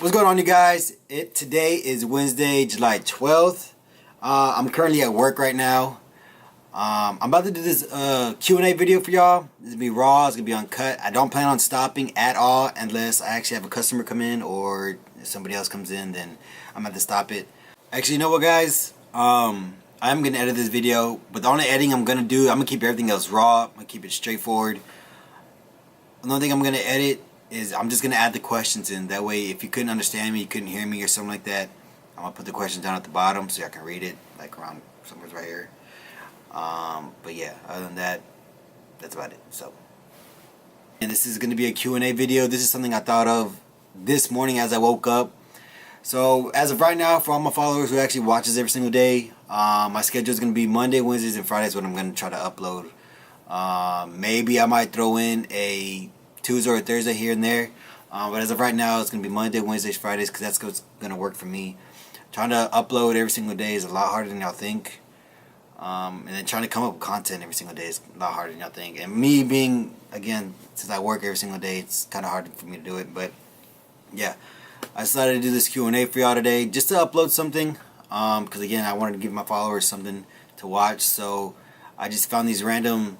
What's going on, you guys? Today is Wednesday, July 12th. I'm currently at work right now. I'm about to do this Q&A video for y'all. This is gonna be raw. It's gonna be uncut. I don't plan on stopping at all unless I actually have a customer come in, or if somebody else comes in, then I'm gonna have to stop it. Actually, you know what, guys? I'm gonna edit this video, but the only editing I'm gonna do, I'm gonna keep everything else raw. I'm gonna keep it straightforward. The only thing I'm gonna edit is I'm just gonna add the questions in. That way, if you couldn't understand me, you couldn't hear me or something like that, I'm gonna put the questions down at the bottom so y'all can read it, like around somewhere right here. But yeah, other than that, that's about it. So, and this is gonna be a Q&A video. This is something I thought of this morning as I woke up. So as of right now, for all my followers who actually watches every single day, my schedule is gonna be Monday, Wednesdays, and Fridays when I'm gonna try to upload. Maybe I might throw in a Tuesday or a Thursday here and there, but as of right now, it's gonna be Monday, Wednesdays, Fridays, because that's what's gonna work for me. Trying to upload every single day is a lot harder than y'all think, and then trying to come up with content every single day is a lot harder than y'all think. And me being, again, since I work every single day, it's kind of hard for me to do it. But yeah, I decided to do this Q&A for y'all today, just to upload something, because again, I wanted to give my followers something to watch. So I just found these random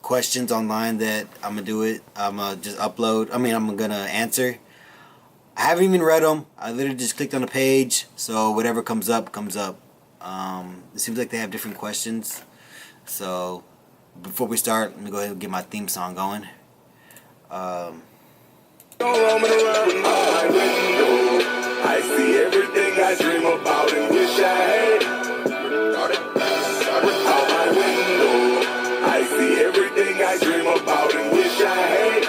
questions online that I'm gonna do it. I'm gonna just upload. I'm gonna answer. I haven't even read them. I literally just clicked on the page, so whatever comes up comes up. It seems like they have different questions. So before we start, let me go ahead and get my theme song going. I see everything I dream about and wish I had. Out my window, I see everything I dream about and wish I had.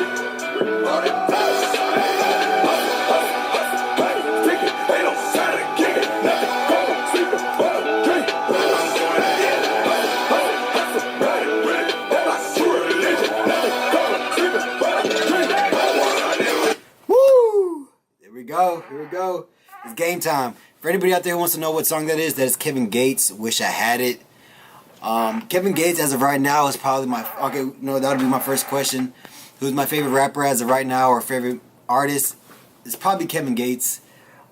They don't sign a kick it, nothing cold, sleeping, but a drink. I'm going to get that's my true religion. Nothing cold, sleeping, but a drink. Woo! Here we go. Here we go. It's game time. For anybody out there who wants to know what song that is Kevin Gates, Wish I Had It. Kevin Gates, as of right now, is probably my... Okay, no, that'll be my first question. Who's my favorite rapper as of right now, or favorite artist? It's probably Kevin Gates.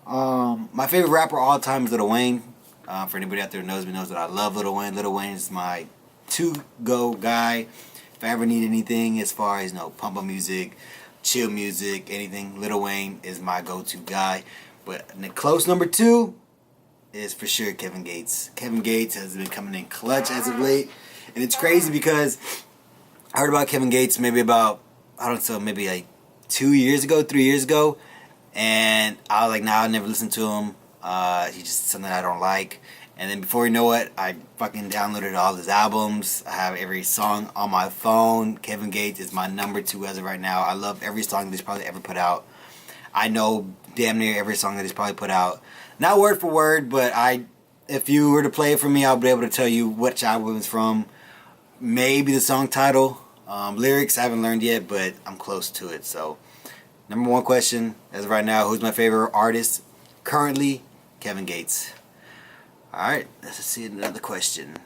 My favorite rapper all time is Lil Wayne. For anybody out there who knows me knows that I love Lil Wayne. Lil Wayne is my to-go guy. If I ever need anything as far as, pump up music, chill music, anything, Lil Wayne is my go-to guy. But the close number 2 is for sure Kevin Gates. Kevin Gates has been coming in clutch as of late. And it's crazy because I heard about Kevin Gates maybe about, maybe like 2 years ago, 3 years ago. And I was like, nah, I'll never listen to him. He's just something I don't like. And then before you know it, I fucking downloaded all his albums. I have every song on my phone. Kevin Gates is my number 2 as of right now. I love every song that he's probably ever put out. I know damn near every song that he's probably put out. Not word for word, but if you were to play it for me, I'll be able to tell you which album it's from. Maybe the song title. Lyrics I haven't learned yet, but I'm close to it. So, number 1 question, as of right now, who's my favorite artist? Currently, Kevin Gates. Alright, let's see another question.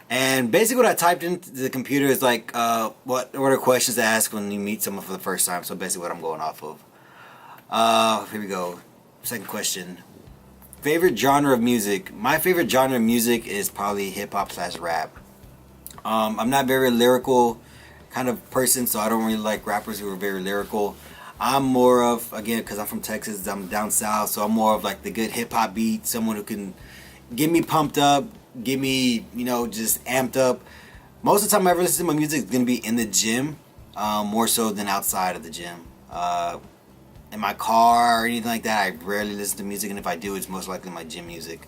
And basically what I typed into the computer is like, what are questions to ask when you meet someone for the first time. So basically what I'm going off of. Here we go. Second question. Favorite genre of music? My favorite genre of music is probably hip-hop / rap. I'm not very lyrical kind of person, so I don't really like rappers who are very lyrical. I'm more of, again, because I'm from Texas, I'm down south, so I'm more of like the good hip-hop beat, someone who can get me pumped up, get me, just amped up. Most of the time I ever listen to my music is going to be in the gym, more so than outside of the gym. In my car or anything like that, I rarely listen to music, and if I do, it's most likely my gym music.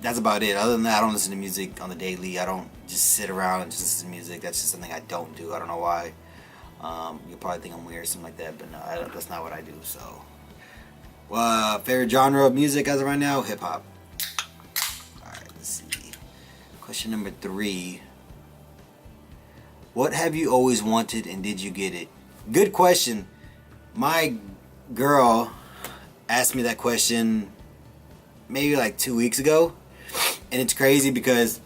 That's about it. Other than that, I don't listen to music on the daily. I don't just sit around and just listen to music. That's just something I don't do. I don't know why. You'll probably think I'm weird or something like that, but no, that's not what I do. So, favorite genre of music as of right now, hip-hop. Alright, let's see. Question number 3. What have you always wanted and did you get it? Good question. My girl asked me that question maybe like 2 weeks ago. And it's crazy because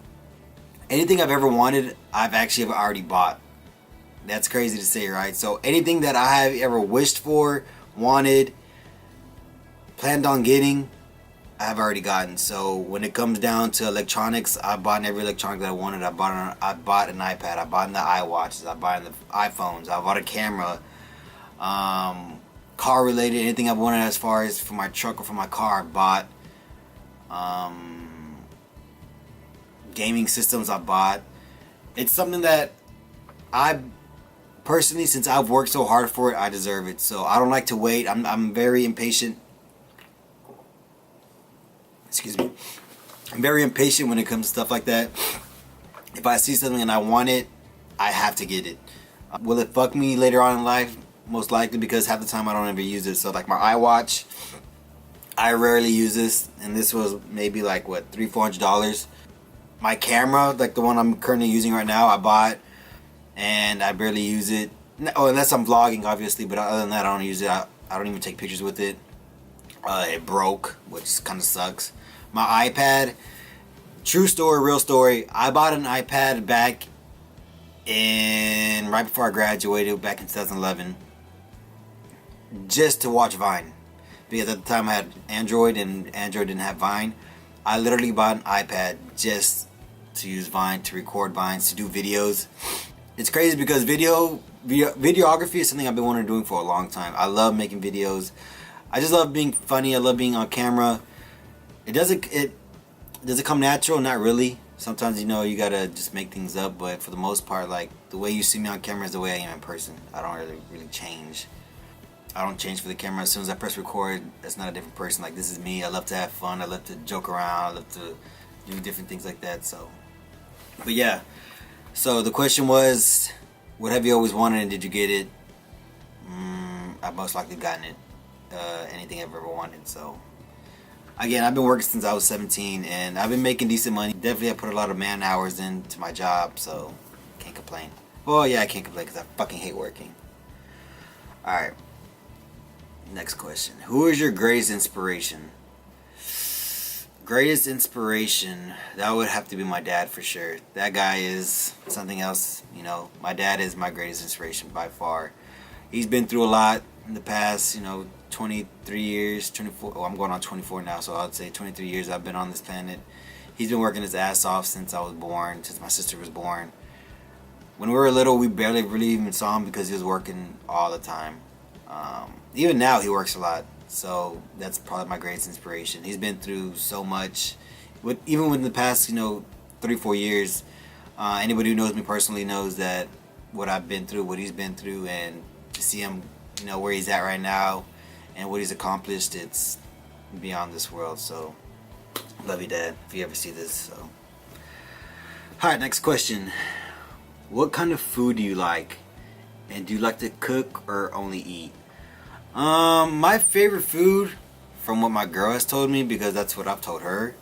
anything I've ever wanted, I've actually already bought. That's crazy to say, right? So anything that I have ever wished for, wanted, planned on getting, I have already gotten. So when it comes down to electronics, I bought every electronic that I wanted. I bought an iPad. I bought the iWatches. I bought the iPhones. I bought a camera. Car related, anything I wanted as far as for my truck or for my car, I bought. Gaming systems, I bought. It's something that I personally, since I've worked so hard for it, I deserve it. So I don't like to wait. I'm very impatient. Excuse me. I'm very impatient when it comes to stuff like that. If I see something and I want it, I have to get it. Will it fuck me later on in life? Most likely, because half the time I don't ever use it. So like my iWatch, I rarely use this, and this was maybe like what, $300-400. My camera, like the one I'm currently using right now, I bought, and I barely use it. Oh, unless I'm vlogging, obviously. But other than that, I don't use it. I don't even take pictures with it. It broke, which kind of sucks. My iPad, true story, real story. I bought an iPad back right before I graduated, back in 2011, just to watch Vine, because at the time I had Android and Android didn't have Vine. I literally bought an iPad just to use Vine, to record Vines, to do videos. It's crazy because videography is something I've been wanting to do for a long time. I love making videos. I just love being funny. I love being on camera. Does it come natural? Not really. Sometimes, you gotta just make things up, but for the most part, like, the way you see me on camera is the way I am in person. I don't really change. I don't change for the camera. As soon as I press record, that's not a different person. Like, this is me. I love to have fun. I love to joke around. I love to do different things like that. So, but yeah. So the question was, what have you always wanted and did you get it? I've most likely gotten it. Anything I've ever wanted. So, again, I've been working since I was 17, and I've been making decent money. Definitely, I put a lot of man hours into my job, so can't complain. Well, yeah, I can't complain because I fucking hate working. Alright. Next question. Who is your greatest inspiration? Greatest inspiration, that would have to be my dad for sure. That guy is something else, My dad is my greatest inspiration by far. He's been through a lot in the past, 23 years, 24. Oh, I'm going on 24 now, so I'd say 23 years I've been on this planet. He's been working his ass off since I was born, since my sister was born. When we were little, we barely really even saw him because he was working all the time. Even now, he works a lot. So that's probably my greatest inspiration. He's been through so much. Even within the past, 3-4 years, anybody who knows me personally knows that what I've been through, what he's been through, and to see him, where he's at right now and what he's accomplished, it's beyond this world. So, love you, Dad, if you ever see this. So, alright, next question. What kind of food do you like? And do you like to cook or only eat? My favorite food, from what my girl has told me, because that's what I've told her,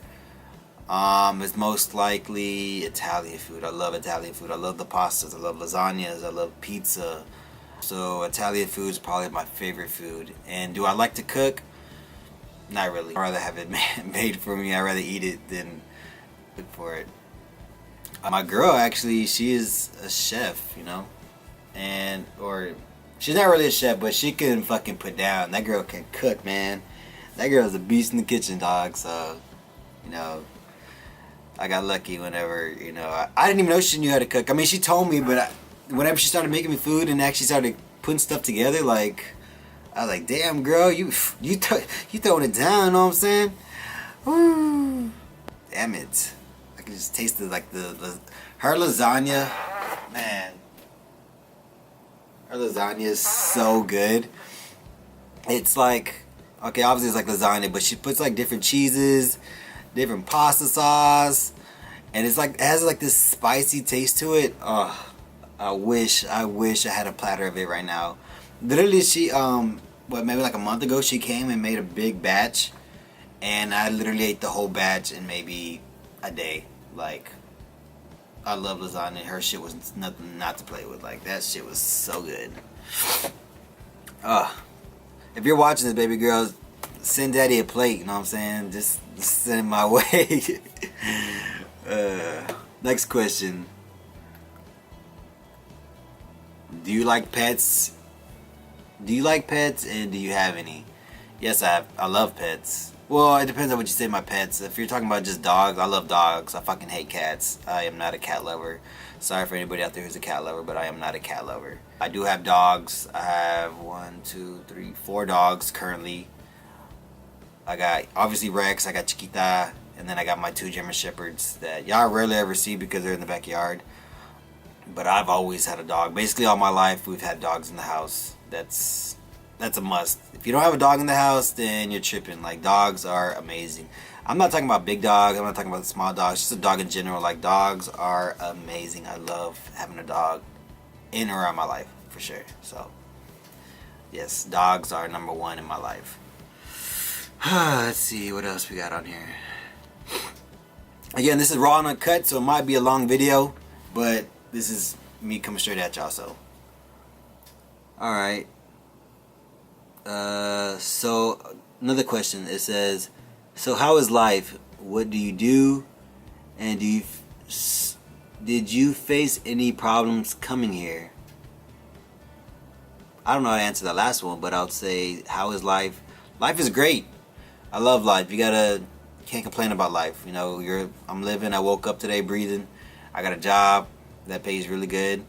is most likely Italian food. I love Italian food. I love the pastas. I love lasagnas. I love pizza. So Italian food is probably my favorite food. And do I like to cook? Not really. I'd rather have it made for me. I'd rather eat it than cook for it. My girl, actually, she is a chef, or she's not really a chef, but she can fucking put down. That girl can cook, man. That girl's a beast in the kitchen, dog. So, I got lucky whenever, I didn't even know she knew how to cook. I mean, she told me, but whenever she started making me food and actually started putting stuff together, like, I was like, damn, girl, you throwing it down, you know what I'm saying? Woo. Damn it. I can just taste it, like, her lasagna, man. Her lasagna is so good. It's like, okay, obviously it's like lasagna, but she puts like different cheeses, different pasta sauce, and it's like, it has like this spicy taste to it. Oh, I wish I had a platter of it right now. Literally, she maybe like a month ago, she came and made a big batch, and I literally ate the whole batch in maybe a day. Like, I love lasagna. Her shit was nothing not to play with. Like, that shit was so good. If you're watching this, baby girl, send daddy a plate, you know what I'm saying? Just send it my way. Next question. Do you like pets? Do you like pets, and do you have any? Yes, I have. I love pets. Well, it depends on what you say my pets. If you're talking about just dogs, I love dogs. I fucking hate cats. I am not a cat lover. Sorry for anybody out there who's a cat lover, but I am not a cat lover. I do have dogs. I have 1, 2, 3, 4 dogs currently. I got obviously Rex, I got Chiquita, and then I got my 2 German Shepherds that y'all rarely ever see because they're in the backyard. But I've always had a dog. Basically all my life we've had dogs in the house. That's a must. If you don't have a dog in the house, then you're tripping. Like, dogs are amazing. I'm not talking about big dogs. I'm not talking about small dogs. Just a dog in general. Like, dogs are amazing. I love having a dog in or around my life, for sure. So, yes, dogs are number 1 in my life. Let's see what else we got on here. Again, this is raw and uncut, so it might be a long video, but this is me coming straight at y'all. So, all right. So another question. It says, so how is life? What do you do? And did you face any problems coming here? I don't know how to answer that last one, but I would say, how is life? Life is great. I love life. Can't complain about life. You know, I'm living. I woke up today breathing. I got a job that pays really good.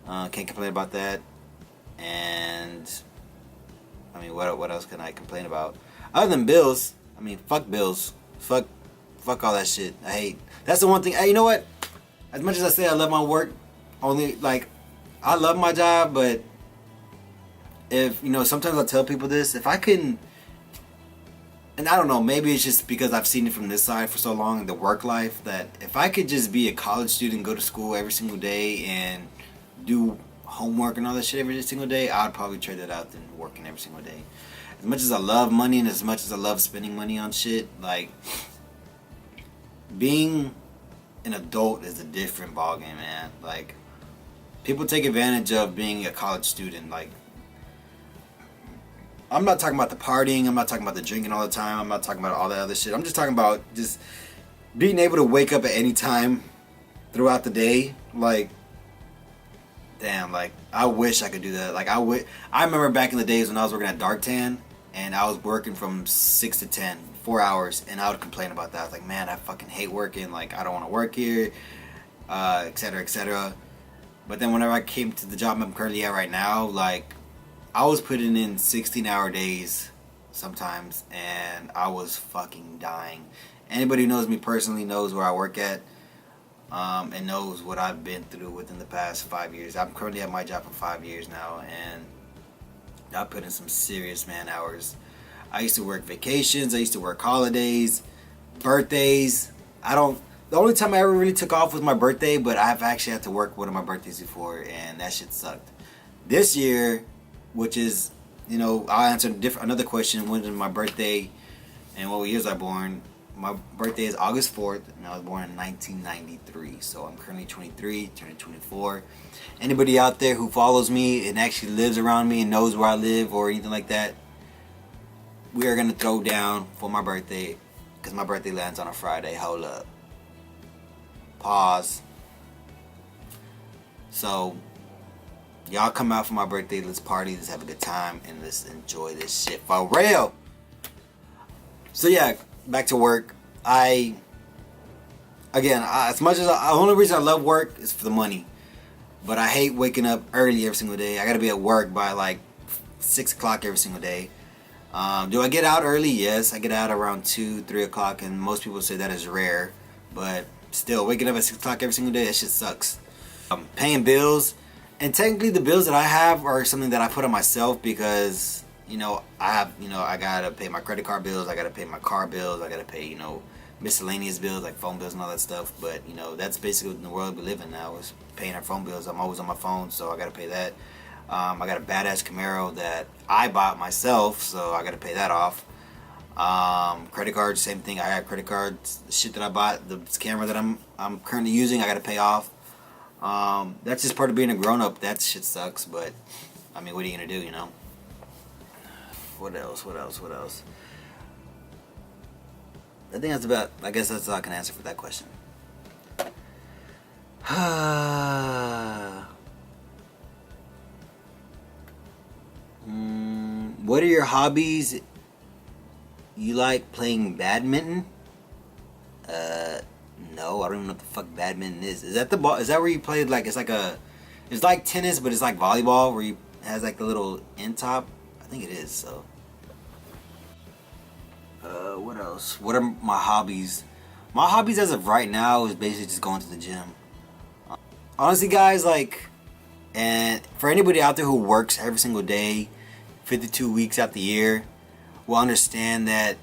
Can't complain about that. And I mean, what else can I complain about? Other than bills, I mean, fuck bills. Fuck all that shit. I hate. That's the one thing. Hey, you know what? As much as I say I love my work, I love my job, but sometimes I tell people this, if I couldn't, and I don't know, maybe it's just because I've seen it from this side for so long in the work life, that if I could just be a college student, go to school every single day and do homework and all that shit every single day, I would probably trade that out than working every single day. As much as I love money and as much as I love spending money on shit, like, being an adult is a different ballgame, man. Like, people take advantage of being a college student. Like, I'm not talking about the partying, I'm not talking about the drinking all the time, I'm not talking about all that other shit. I'm just talking about just being able to wake up at any time throughout the day. Like, damn, like, I wish I could do that. Like, I remember back in the days when I was working at Dark Tan, and I was working from 6 to 10, 4 hours, and I would complain about that. I was like, man, I fucking hate working. Like, I don't want to work here, etc., etc. But then whenever I came to the job I'm currently at right now, like, I was putting in 16-hour days sometimes, and I was fucking dying. Anybody who knows me personally knows where I work at, and knows what I've been through within the past 5 years. I'm currently at my job for 5 years now, and I put in some serious man hours. I used to work vacations, I used to work holidays, birthdays. The only time I ever really took off was my birthday, but I've actually had to work one of my birthdays before, and that shit sucked. This year, which is, I'll answer another question. When is my birthday and what years I born? My birthday is August 4th, and I was born in 1993. So I'm currently 23, turning 24. Anybody out there who follows me and actually lives around me and knows where I live or anything like that, we are going to throw down for my birthday, because my birthday lands on a Friday. Hold up. Pause. So, y'all come out for my birthday, let's party, let's have a good time, and let's enjoy this shit for real. So yeah, back to work. As much as the only reason I love work is for the money, but I hate waking up early every single day. I gotta be at work by like 6 o'clock every single day. Do I get out early? Yes, I get out around 2, 3 o'clock, and most people say that is rare, but still, waking up at 6 o'clock every single day, that shit sucks. Paying bills. And technically the bills that I have are something that I put on myself because, I gotta pay my credit card bills, I gotta pay my car bills, I gotta pay, miscellaneous bills like phone bills and all that stuff. But, that's basically the world we live in now, is paying our phone bills. I'm always on my phone, so I gotta pay that. I got a badass Camaro that I bought myself, so I gotta pay that off. Credit cards, same thing. I got credit cards, the shit that I bought, the camera that I'm currently using, I gotta pay off. That's just part of being a grown-up. That shit sucks, but I mean, what are you gonna do, What else? I guess that's all I can answer for that question. What are your hobbies? You like playing badminton? No, I don't even know what the fuck badminton is. Is that the ball? Is that where you play like it's like tennis, but it's like volleyball where you has like the little end top? I think it is. So, what else? What are my hobbies? My hobbies as of right now is basically just going to the gym. Honestly, guys, like, and for anybody out there who works every single day, 52 weeks out the year, will understand that.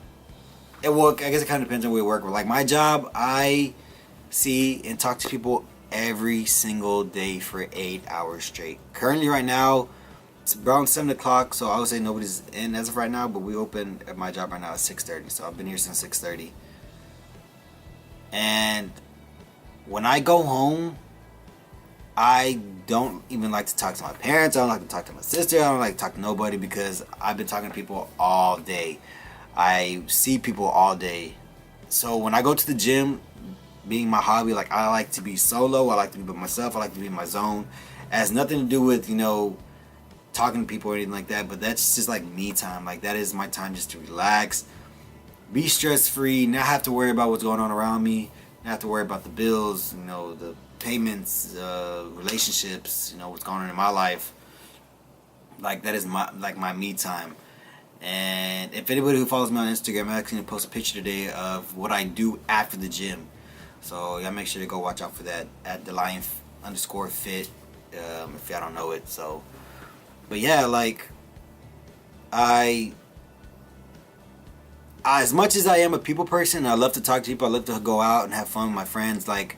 Well, I guess it kind of depends on where you work. But like my job, I see and talk to people every single day for 8 hours straight. Currently, right now, it's around 7 o'clock, so I would say nobody's in as of right now. But we open at my job right now at 6:30, so I've been here since 6:30. And when I go home, I don't even like to talk to my parents. I don't like to talk to my sister. I don't like to talk to nobody because I've been talking to people all day. I see people all day. So when I go to the gym, being my hobby, like I like to be solo. I like to be by myself. I like to be in my zone. It has nothing to do with, talking to people or anything like that. But that's just like me time. Like that is my time just to relax, be stress free, not have to worry about what's going on around me, not have to worry about the bills, the payments, relationships, what's going on in my life. Like that is my me time. And if anybody who follows me on Instagram, I'm actually going to post a picture today of what I do after the gym. So y'all make sure to go watch out for that at @TheLion_Fit if y'all don't know it. So, but yeah, like as much as I am a people person, I love to talk to people. I love to go out and have fun with my friends. Like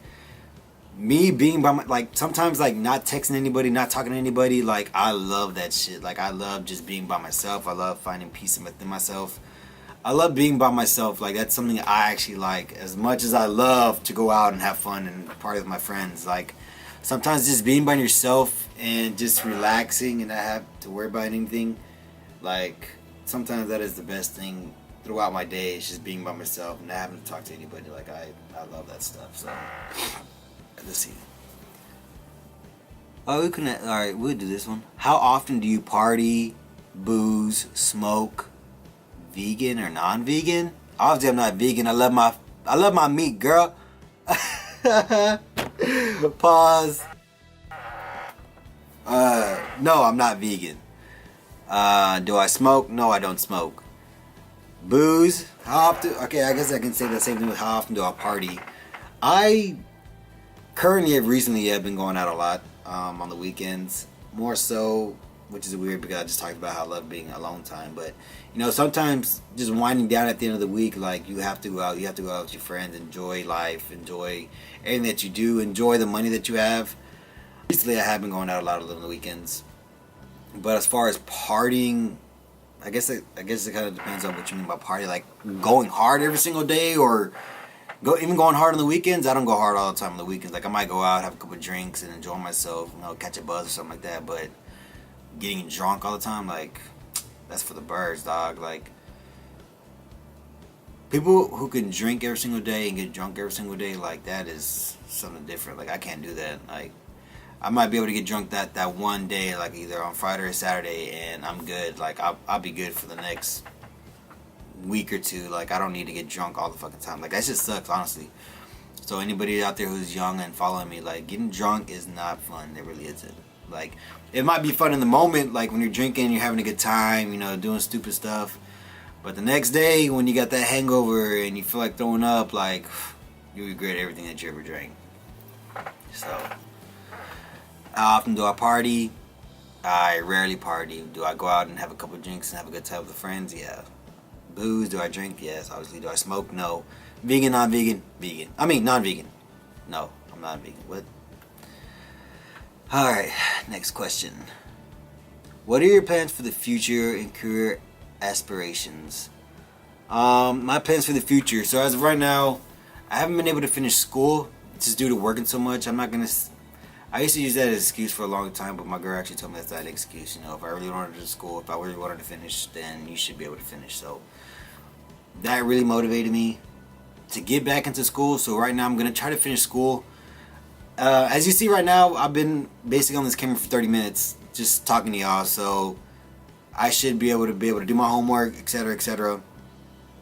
me being by sometimes like not texting anybody, not talking to anybody, like I love that shit. Like I love just being by myself. I love finding peace within myself. I love being by myself. Like that's something I actually like. As much as I love to go out and have fun and party with my friends, like sometimes just being by yourself and just relaxing and not have to worry about anything, like sometimes that is the best thing throughout my day. It's just being by myself and not having to talk to anybody. Like I love that stuff. So let's see. Oh, alright, we'll do this one. How often do you party, booze, smoke, vegan or non-vegan? Obviously I'm not vegan. I love my meat, girl. Pause. No, I'm not vegan. Do I smoke? No, I don't smoke. Booze? How often? Okay, I guess I can say the same thing with how often do I party. I currently have been going out a lot on the weekends, more so, which is weird because I just talked about how I love being alone time. But sometimes just winding down at the end of the week, like you have to go out with your friends, enjoy life, enjoy everything that you do, enjoy the money that you have. Recently, I have been going out a lot on the weekends. But as far as partying, I guess it kind of depends on what you mean by party. Like going hard every single day, or even going hard on the weekends. I don't go hard all the time on the weekends. Like I might go out, have a couple of drinks, and enjoy myself. Catch a buzz or something like that. But getting drunk all the time, like that's for the birds, dog. Like people who can drink every single day and get drunk every single day, like that is something different. Like I can't do that. Like I might be able to get drunk that one day, like either on Friday or Saturday, and I'm good. Like I'll be good for the next week or two. Like I don't need to get drunk all the fucking time. Like that just sucks, honestly. So anybody out there who's young and following me, like getting drunk is not fun. It really isn't. Like it might be fun in the moment, like when you're drinking, you're having a good time, doing stupid stuff. But the next day, when you got that hangover and you feel like throwing up, like you regret everything that you ever drank. So. How often do I party? I rarely party. Do I go out and have a couple of drinks and have a good time with friends? Yeah. Booze, do I drink? Yes, obviously. Do I smoke? No. Vegan, non-vegan? Vegan. I mean, non-vegan. No, I'm not vegan. What? Alright, next question. What are your plans for the future and career aspirations? My plans for the future. So as of right now, I haven't been able to finish school just due to working so much. I used to use that as an excuse for a long time, but my girl actually told me that's not an excuse. If I really wanted to school, if I really wanted to finish, then you should be able to finish. So that really motivated me to get back into school. So right now I'm going to try to finish school. As you see right now, I've been basically on this camera for 30 minutes just talking to y'all. So I should be able to do my homework, etc., etc.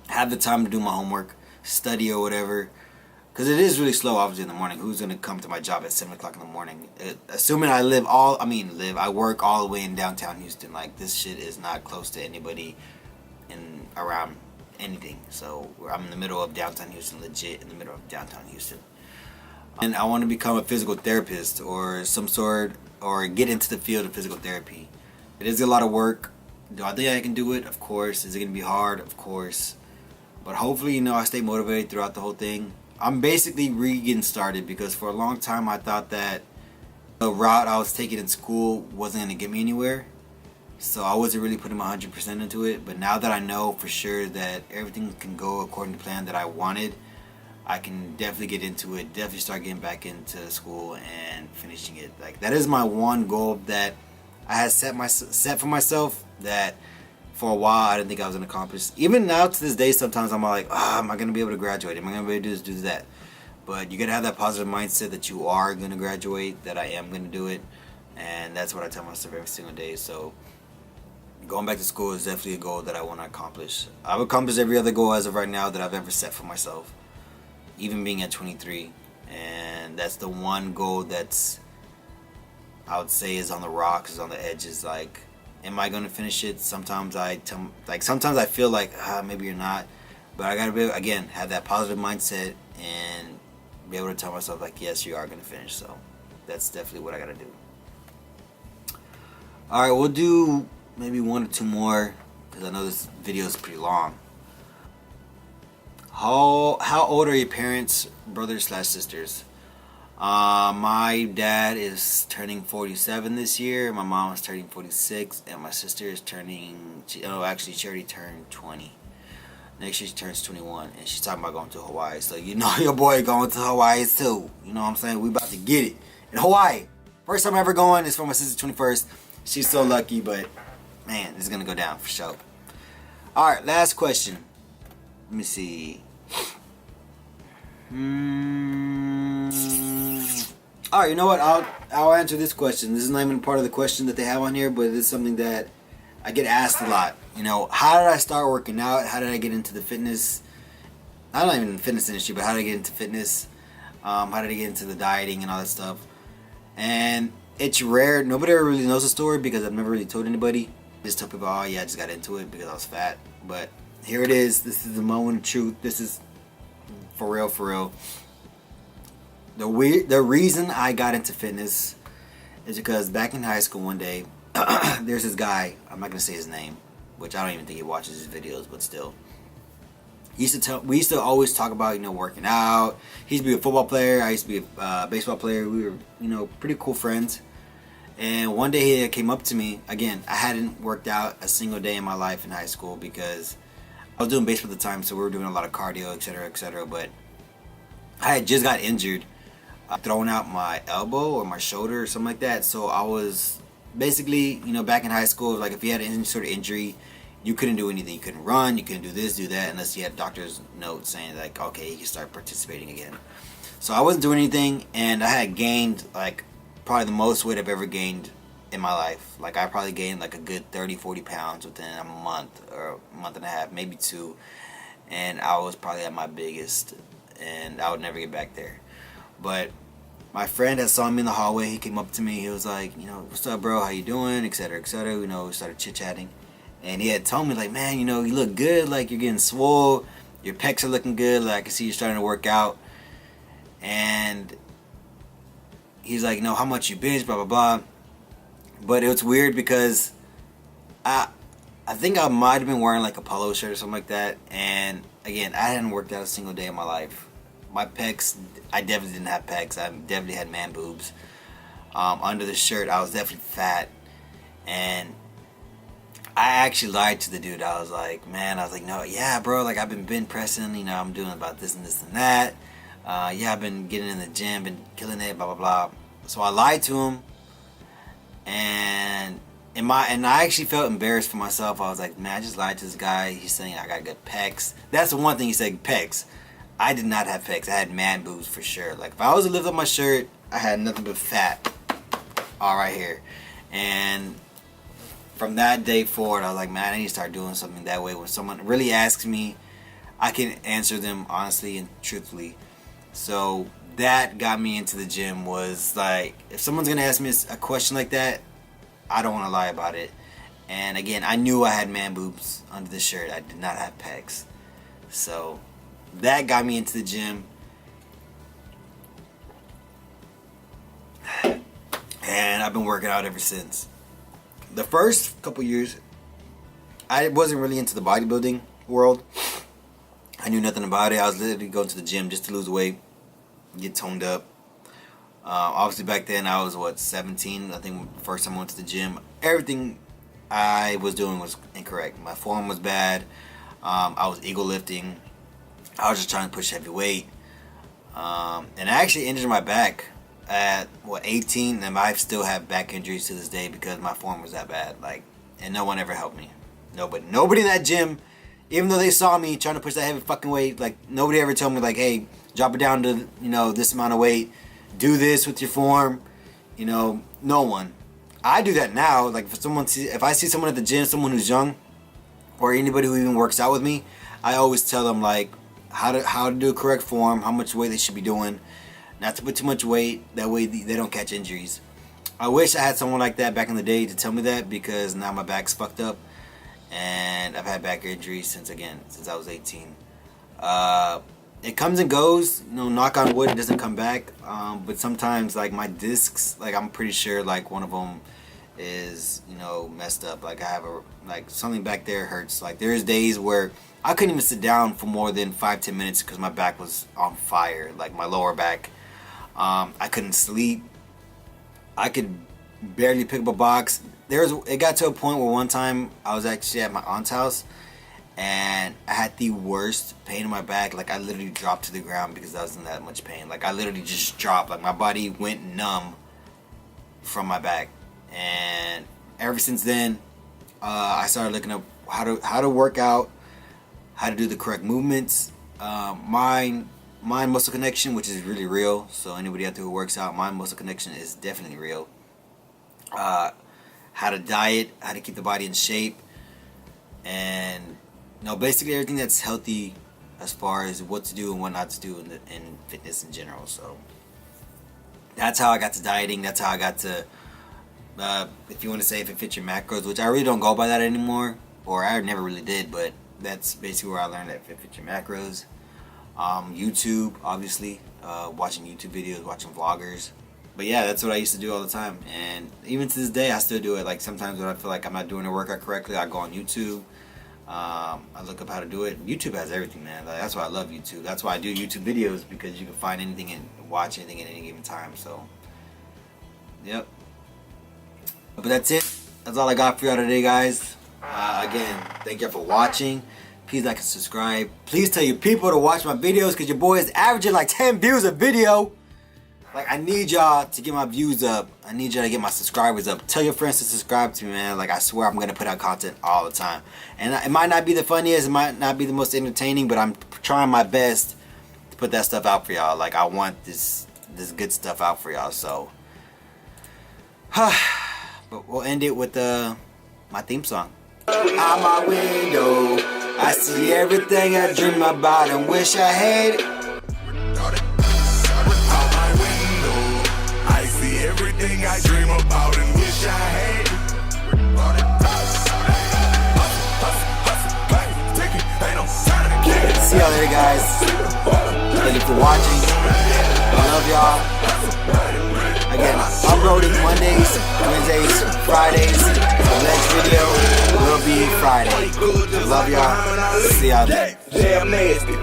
Have the time to do my homework, study or whatever. Because it is really slow, obviously, in the morning. Who's going to come to my job at 7 o'clock in the morning? Assuming I I work all the way in downtown Houston. Like, this shit is not close to anybody around anything. So, I'm in the middle of downtown Houston, legit in the middle of downtown Houston. And I want to become a physical therapist or get into the field of physical therapy. It is a lot of work. Do I think I can do it? Of course. Is it going to be hard? Of course. But hopefully, I stay motivated throughout the whole thing. I'm basically getting started because for a long time I thought that the route I was taking in school wasn't going to get me anywhere. So I wasn't really putting my 100% into it. But now that I know for sure that everything can go according to plan that I wanted, I can definitely get into it. Definitely start getting back into school and finishing it. Like, that is my one goal that I had set for myself that for a while I didn't think I was going to accomplish. Even now to this day, sometimes I'm like, am I going to be able to graduate? Am I going to be able to do this, do that? But you got to have that positive mindset that you are going to graduate, that I am going to do it. And that's what I tell myself every single day. So going back to school is definitely a goal that I want to accomplish. I've accomplished every other goal as of right now that I've ever set for myself, even being at 23. And that's the one goal that's, I would say, is on the rocks, is on the edges. Like, am I going to finish it? Sometimes sometimes I feel like, maybe you're not. But I got to be, again, have that positive mindset and be able to tell myself, like, yes, you are going to finish. So that's definitely what I got to do. All right, we'll do maybe one or two more because I know this video is pretty long. How old are your parents, brothers/sisters? My dad is turning 47 this year. My mom is turning 46, and my sister is she already turned 20. Next year she turns 21, and she's talking about going to Hawaii. So your boy going to Hawaii too. You know what I'm saying? We about to get it in Hawaii. First time ever going is for my sister's 21st. She's so lucky, but man, this is gonna go down for sure. All right, last question. Let me see. Alright, you know what? I'll answer this question. This is not even part of the question that they have on here, but it's something that I get asked a lot. How did I start working out? How did I get into the fitness? Not even the fitness industry, but how did I get into fitness? How did I get into the dieting and all that stuff? And it's rare. Nobody ever really knows the story because I've never really told anybody. I just tell people, oh yeah, I just got into it because I was fat. But here it is. This is the moment of truth. This is for real, for real. The reason I got into fitness is because back in high school one day, there's this guy, I'm not going to say his name, which I don't even think he watches his videos, but still. We used to always talk about, working out. He used to be a football player. I used to be a baseball player. We were, pretty cool friends. And one day he came up to me. Again, I hadn't worked out a single day in my life in high school because I was doing baseball at the time, so we were doing a lot of cardio, etc., etc. But I had just got injured, throwing out my elbow or my shoulder or something like that. So I was basically, back in high school, like if you had any sort of injury, you couldn't do anything. You couldn't run, you couldn't do this, do that, unless you had a doctor's note saying like, okay, you can start participating again. So I wasn't doing anything, and I had gained like probably the most weight I've ever gained in my life. Like I probably gained like a good 30-40 pounds within a month or a month and a half, maybe two. And I was probably at my biggest, and I would never get back there. But my friend that saw me in the hallway, he came up to me. He was like, what's up, bro? How you doing? Etc. Etc. We started chit-chatting. And he had told me, like, man, you look good. Like, you're getting swole. Your pecs are looking good. Like, I can see you're starting to work out. And he's like, how much you bench, blah, blah, blah. But it was weird because I think I might have been wearing, like, a polo shirt or something like that. And, again, I hadn't worked out a single day in my life. My pecs, I definitely didn't have pecs. I definitely had man boobs. Under the shirt, I was definitely fat. And I actually lied to the dude. I was like, no, yeah, bro, like I've been bench pressing, I'm doing about this and this and that. Yeah, I've been getting in the gym, been killing it, blah, blah, blah. So I lied to him, and I actually felt embarrassed for myself. I was like, man, I just lied to this guy. He's saying I got good pecs. That's the one thing he said, pecs. I did not have pecs. I had man boobs for sure. Like if I was to lift up my shirt, I had nothing but fat all right here. And from that day forward, I was like, man, I need to start doing something that way. When someone really asks me, I can answer them honestly and truthfully. So that got me into the gym. Was like, if someone's gonna ask me a question like that, I don't want to lie about it. And again, I knew I had man boobs under the shirt. I did not have pecs. So that got me into the gym. And I've been working out ever since. The first couple years, I wasn't really into the bodybuilding world. I knew nothing about it. I was literally going to the gym just to lose weight, get toned up. Obviously back then I was 17. I think the first time I went to the gym, everything I was doing was incorrect. My form was bad. I was ego lifting. I was just trying to push heavy weight. And I actually injured my back at 18, and I still have back injuries to this day because my form was that bad. Like, and no one ever helped me. Nobody in that gym, even though they saw me trying to push that heavy fucking weight, like nobody ever told me like, hey, drop it down to this amount of weight, do this with your form. No one. I do that now. Like if I see someone at the gym, someone who's young, or anybody who even works out with me, I always tell them like how to do a correct form, how much weight they should be doing. Not to put too much weight, that way they don't catch injuries. I wish I had someone like that back in the day to tell me that, because now my back's fucked up. And I've had back injuries since I was 18. It comes and goes, knock on wood, it doesn't come back. But sometimes like my discs, like I'm pretty sure like one of them is, messed up. Like I have something back there hurts. Like there's days where I couldn't even sit down for more than 5-10 minutes because my back was on fire, like my lower back. I couldn't sleep. I could barely pick up a box. It got to a point where one time I was actually at my aunt's house and I had the worst pain in my back. Like I literally dropped to the ground because I was in that much pain. Like I literally just dropped. Like my body went numb from my back. And ever since then, I started looking up how to work out, how to do the correct movements. Mind muscle connection, which is really real. So anybody out there who works out, mind muscle connection is definitely real. How to diet, how to keep the body in shape, and basically everything that's healthy as far as what to do and what not to do in fitness in general. So that's how I got to dieting. That's how I got to, if you want to say if it fits your macros, which I really don't go by that anymore, or I never really did, but that's basically where I learned that if it fits your macros. YouTube, obviously, watching YouTube videos, watching vloggers. But yeah, that's what I used to do all the time. And even to this day, I still do it. Like sometimes when I feel like I'm not doing a workout correctly, I go on YouTube. I look up how to do it. YouTube has everything, man. Like, that's why I love YouTube. That's why I do YouTube videos, because you can find anything and watch anything at any given time. So, yep. But that's it. That's all I got for y'all today, guys. Again, thank y'all for watching. Please like and subscribe. Please tell your people to watch my videos, because your boy is averaging like 10 views a video. Like, I need y'all to get my views up. I need y'all to get my subscribers up. Tell your friends to subscribe to me, man. Like, I swear I'm going to put out content all the time. And it might not be the funniest. It might not be the most entertaining. But I'm trying my best to put that stuff out for y'all. Like, I want this good stuff out for y'all. So, but we'll end it with my theme song. Out my window, I see everything I dream about and wish I had it. Everything I dream about and wish I had. See y'all later, guys. Thank you for watching. I love y'all. Again, uploading Mondays, Wednesdays, Fridays. The next video will be Friday. Love y'all. See y'all. Damn nasty.